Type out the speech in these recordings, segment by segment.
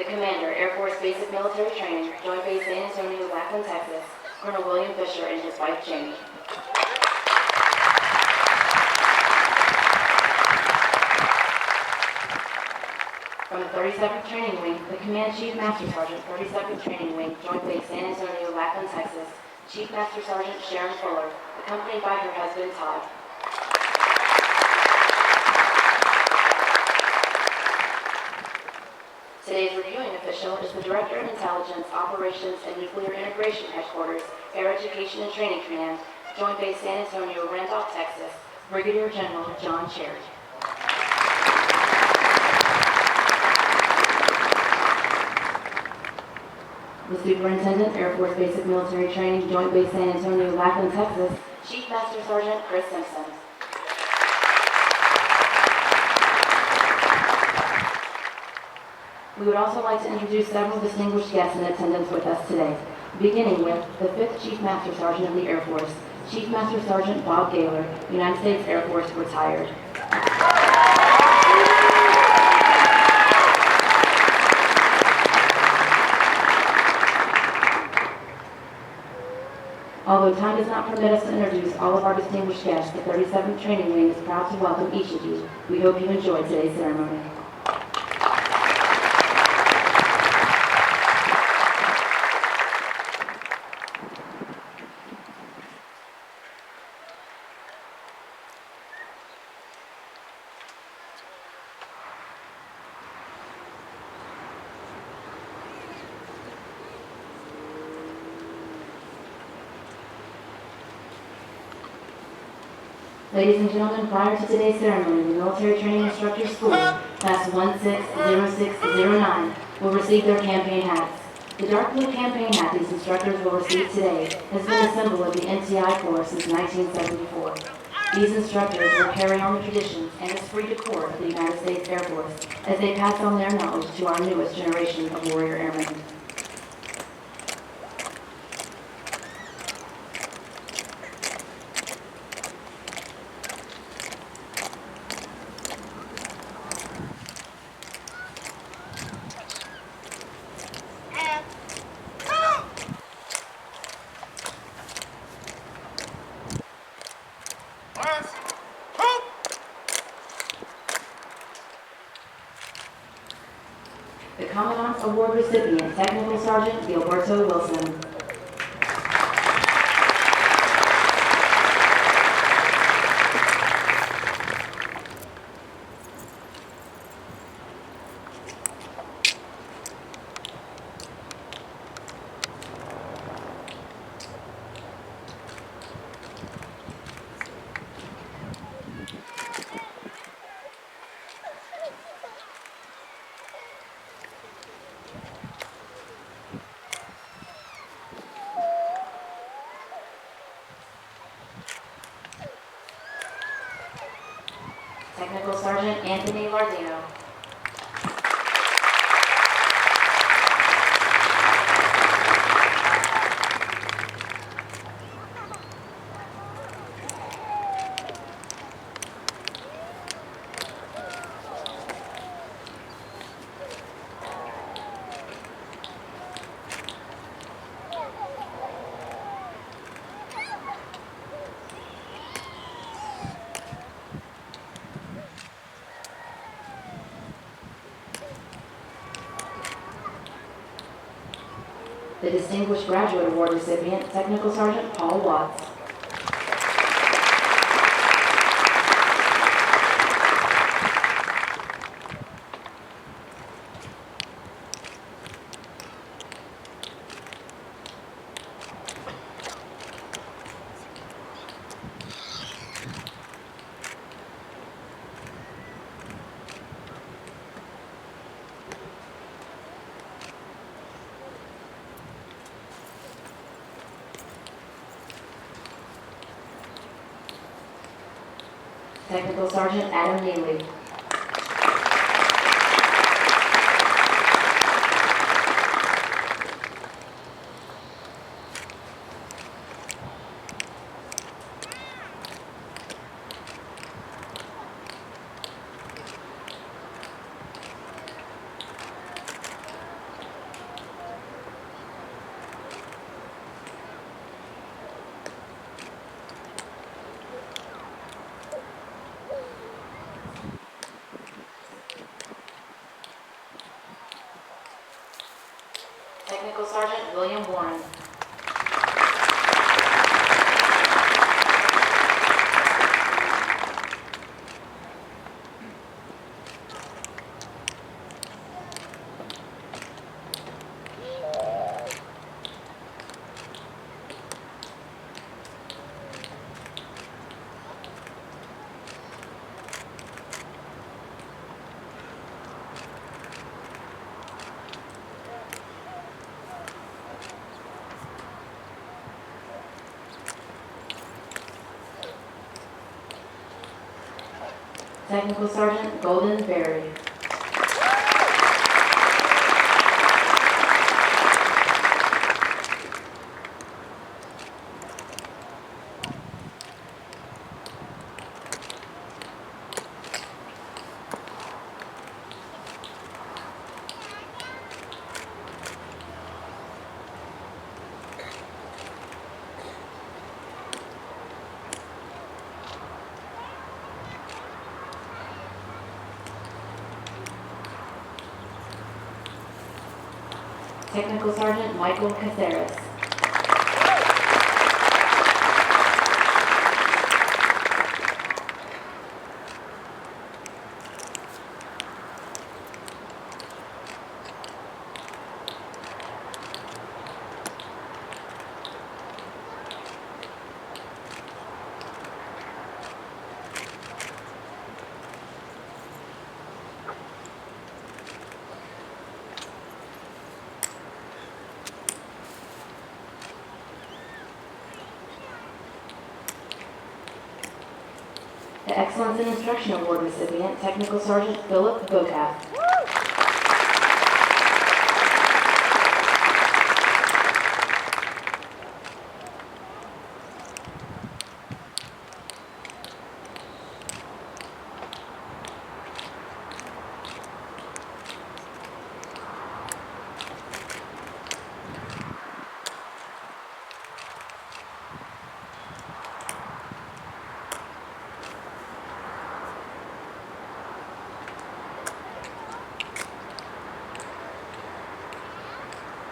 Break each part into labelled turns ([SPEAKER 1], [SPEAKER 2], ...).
[SPEAKER 1] The Commander, Air Force Basic Military Training, Joint Base San Antonio, Lackland, Texas, Colonel William Fisher and his wife, Jamie. From the 37th Training Wing, the Command Chief Master Sergeant, 37th Training Wing, Joint Base San Antonio, Lackland, Texas, Chief Master Sergeant Sharon Fuller, accompanied by her husband, Todd. Today's reviewing official is the Director of Intelligence, Operations, and Nuclear Integration Headquarters, Air Education and Training Command, Joint Base San Antonio, Randolph, Texas, Brigadier General John Cherry. The Superintendent, Air Force Basic Military Training, Joint Base San Antonio, Lackland, Texas, Chief Master Sergeant Chris Simpson. We would also like to introduce several distinguished guests in attendance with us today, beginning with the 5th Chief Master Sergeant of the Air Force, Chief Master Sergeant Bob Gaylor, United States Air Force, retired. Although time does not permit us to introduce all of our distinguished guests, the 37th Training Wing is proud to welcome each of you. We hope you enjoyed today's ceremony. Ladies and gentlemen, prior to today's ceremony, the Military Training Instructor School, Class 160609, will receive their campaign hats. The dark blue campaign hat these instructors will receive today has been a symbol of the NTI Corps since 1974. These instructors will carry on the traditions and esprit de corps of the United States Air Force as they pass on their knowledge to our newest generation of warrior airmen. The Commandant's Award recipient, Technical Sergeant Gilberto Wilson. Technical Sergeant Anthony Lardino. The Distinguished Graduate Award recipient, Technical Sergeant Paul Watts. Technical Sergeant Adam Neely. Technical Sergeant William Warren. Technical Sergeant Golden Berry. Technical Sergeant Michael Caceres. The Excellence in Instruction Award recipient, Technical Sergeant Philip Bocath.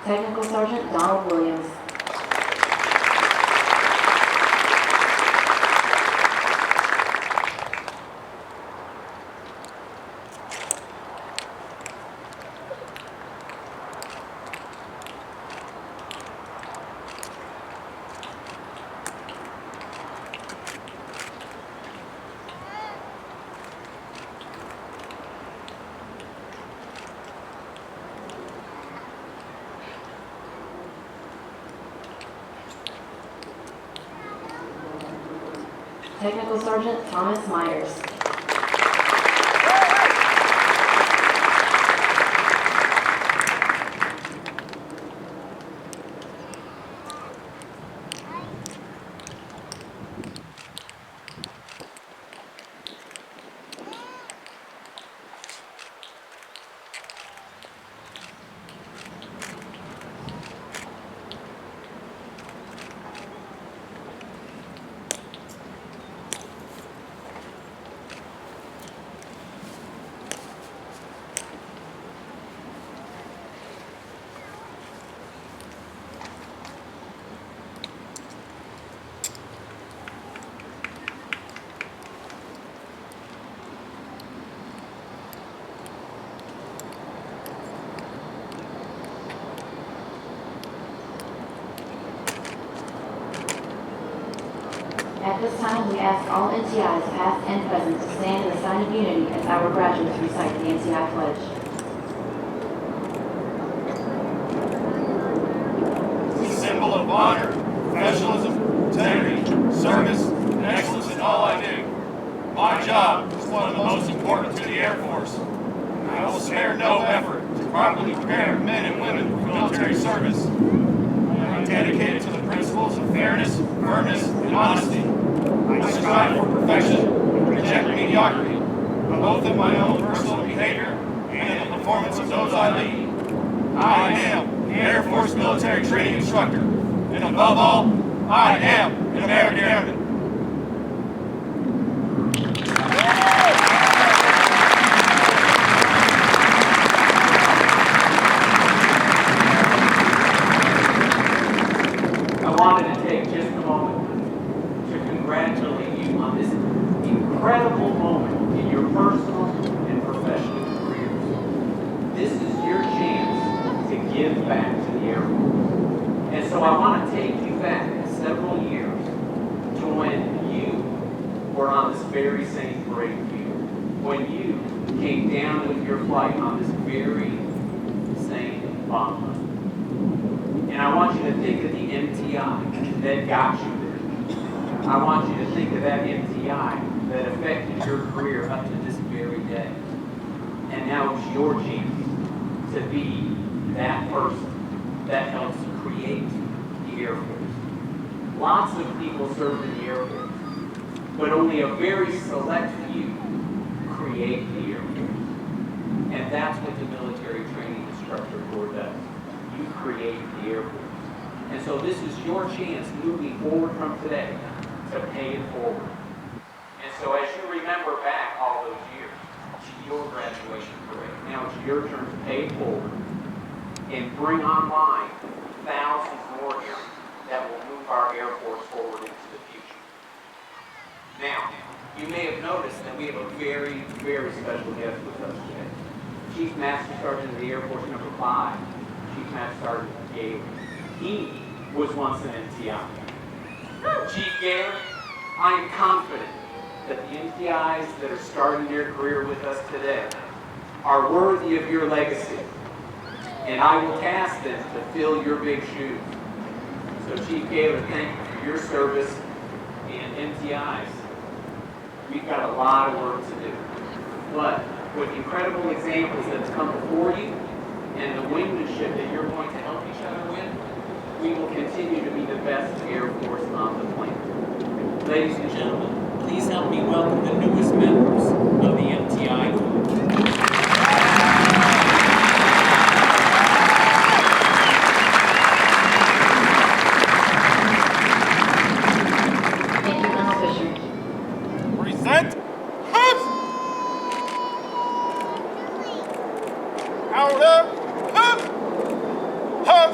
[SPEAKER 1] Technical Sergeant Donald Williams. Technical Sergeant Thomas Myers. At this time, we ask all NTIs, past and present, to stand in a sign of unity as our graduates recite the NTI pledge.
[SPEAKER 2] It's a symbol of honor, professionalism, integrity, service, and excellence in all I do. My job is one of the most important to the Air Force. I will spare no effort to properly prepare men and women for military service. I am dedicated to the principles of fairness, firmness, and honesty. I strive for perfection and reject mediocrity, both in my own personal behavior and in the performance of those I lead. I am the Air Force military training instructor, and above all, I am an American Airman.
[SPEAKER 3] so I want to take you back several years to when you were on this very same parade field, when you came down with your flight on this very same bomber. And I want you to think of the MTI that got you there. I want you to think of that MTI that affected your career up to this very day. And now it's your chance to be that person that helps create the Air Force. Lots of people serve in the Air Force, but only a very select few create the Air Force. And that's what the military training instructor corps does. You create the Air Force. And so this is your chance moving forward from today to pay it forward. And so as you remember back all those years to your graduation parade, now it's your turn to pay it forward and bring online thousands more here that will move our Air Force forward into the future. Now, you may have noticed that we have a very, very special guest with us today. Chief Master Sergeant of the Air Force Number 5, Chief Master Sergeant Gaylor. He was once an MTI. Chief Gaylor, I am confident that the MTIs that are starting their career with us today are worthy of your legacy, and I will task them to fill your big shoes. So Chief Gaylor, thank you for your service, and MTIs, we've got a lot of work to do. But with incredible examples that have come before you and the wingmanship that you're going to help each other with, we will continue to be the best Air Force on the planet. Ladies and gentlemen, please help me welcome the newest members of the MTI Corps.
[SPEAKER 2] Present. Hup! Out up. Hup! Hup!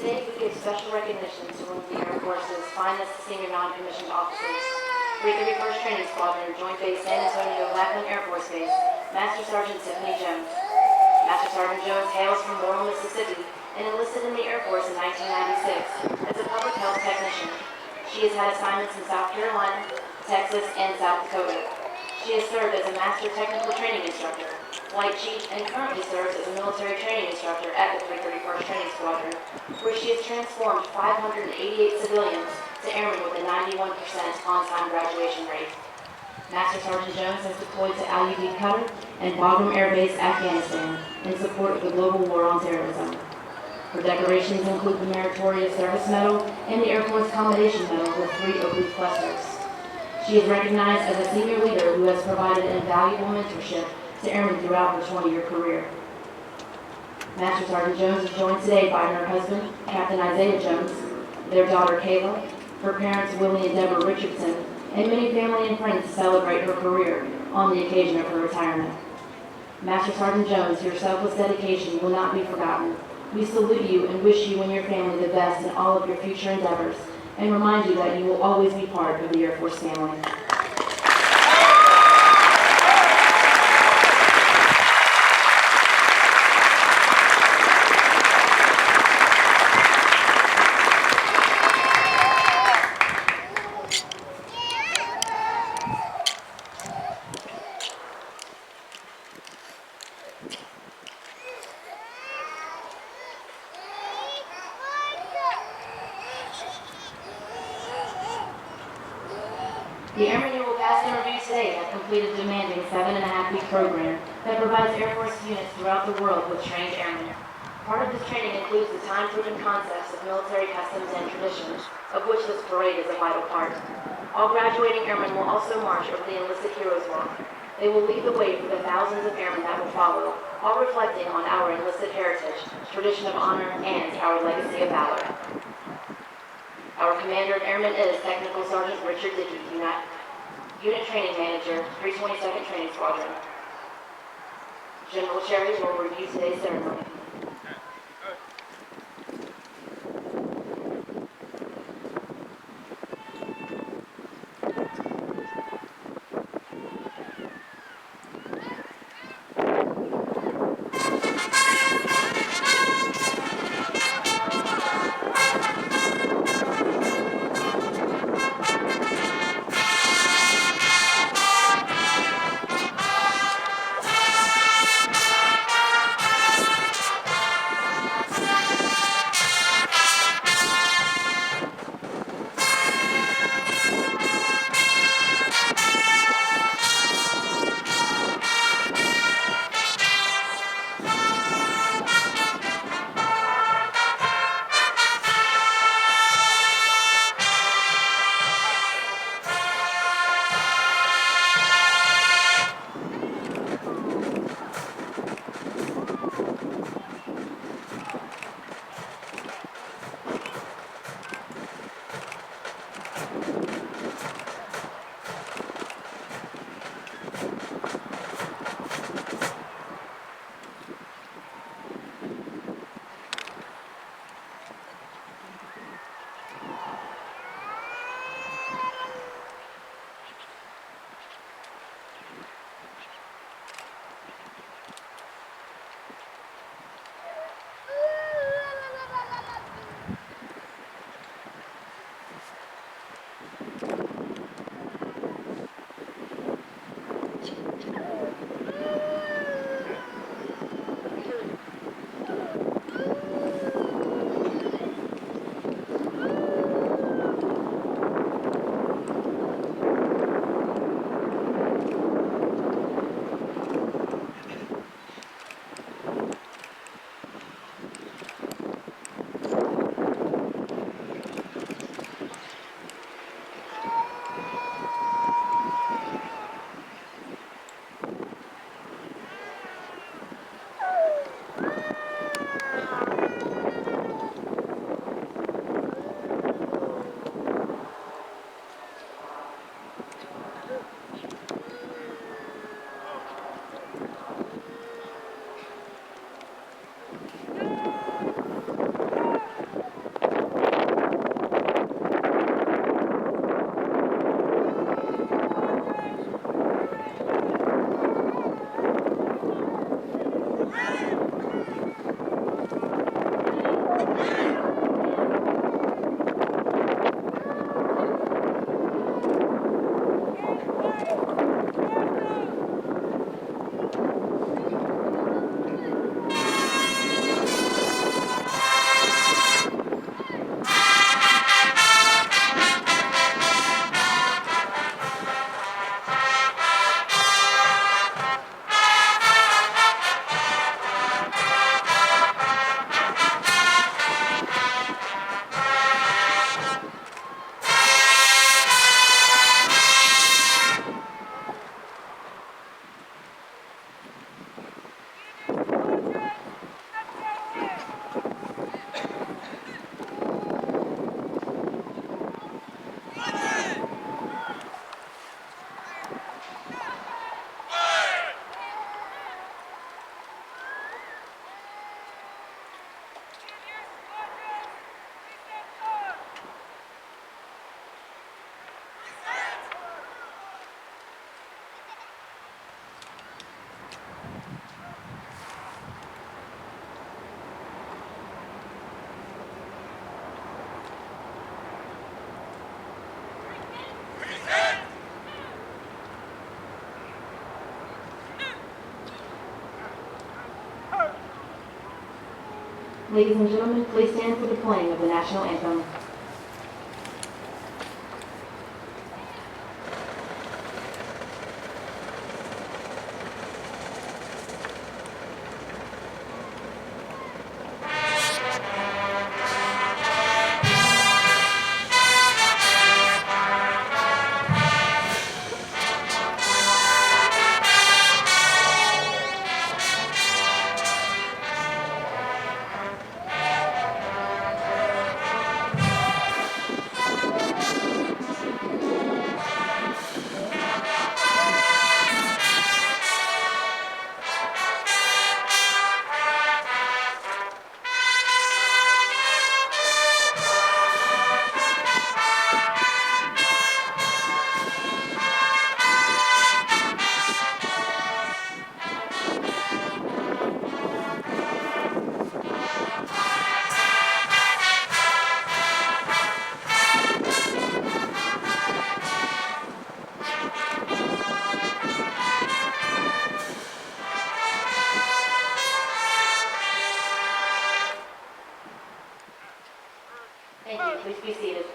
[SPEAKER 1] Today we give special recognition to one of the Air Force's finest senior non-commissioned officers. 331st Training Squadron, Joint Base San Antonio-Lackland Air Force Base, Master Sergeant Tiffany Jones. Master Sergeant Jones hails from Laurel, Mississippi, and enlisted in the Air Force in 1996 as a public health technician. She has had assignments in South Carolina, Texas, and South Dakota. She has served as a Master Technical Training Instructor, Flight Chief, and currently serves as a military training instructor at the 331st Training Squadron, where she has transformed 588 civilians to airmen with a 91% on-time graduation rate. Master Sergeant Jones has deployed to Al Udeid, Qatar, and Bagram Air Base, Afghanistan, in support of the global war on terrorism. Her decorations include the Meritorious Service Medal and the Air Force Commendation Medal with 3 oblique clusters. She is recognized as a senior leader who has provided invaluable mentorship to airmen throughout her 20-year career. Master Sergeant Jones is joined today by her husband, Captain Isaiah Jones, their daughter Kayla, her parents Willie and Deborah Richardson, and many family and friends to celebrate her career on the occasion of her retirement. Master Sergeant Jones, your selfless dedication will not be forgotten. We salute you and wish you and your family the best in all of your future endeavors, and remind you that you will always be part of the Air Force family. The airmen you will pass the review today have completed a demanding 7.5-week program that provides Air Force units throughout the world with trained airmen. Part of this training includes the time-proven concepts of military customs and traditions, of which this parade is a vital part. All graduating airmen will also march over the Enlisted Heroes Walk. They will lead the way for the thousands of airmen that will follow, all reflecting on our enlisted heritage, tradition of honor, and our legacy of valor. Our Commander of Airmen is Technical Sergeant Richard Dickey, Unit Training Manager, 322nd Training Squadron. General Cherry will review today's ceremony. Ladies and gentlemen, please stand for the playing of the national anthem. Thank you. Please be seated.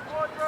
[SPEAKER 2] Squadron!